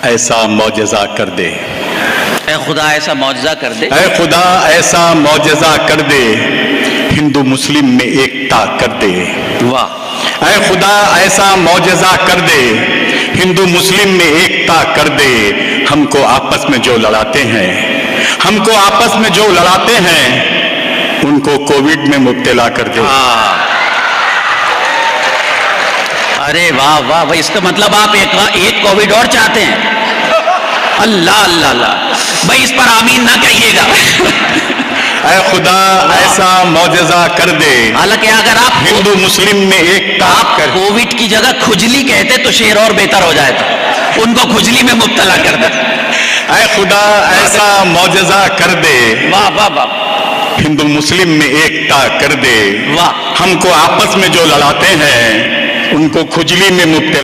ایسا معجزہ کر دے، اے خدا ایسا معجزہ کر دے، اے خدا ایسا معجزہ کر دے، ہندو مسلم میں ایکتا کر دے، واہ، اے خدا ایسا معجزہ کر دے، ہندو مسلم میں ایکتا کر دے، ہم کو آپس میں جو لڑاتے ہیں، ہم کو آپس میں جو لڑاتے ہیں، ان کو کووڈ میں مبتلا کر دے۔ ارے واہ واہ بھائی، اس کا مطلب آپ ایک کووڈ اور چاہتے ہیں؟ اللہ اللہ اللہ بھائی، اس پر آمین نہ کہیے گا۔ اے خدا ایسا معجزہ کر دے، حالانکہ اگر آپ ہندو مسلم میں ایکتا کر دے۔ کووڈ کی جگہ کھجلی کہتے تو شعر اور بہتر ہو جائے تھا، ان کو کھجلی میں مبتلا کر دے۔ اے خدا ایسا معجزہ کر دے، واہ واہ واہ ہندو مسلم میں ایکتا کر دے، واہ، ہم کو آپس میں جو لڑاتے ہیں ان کو کھجلی میں مبتلا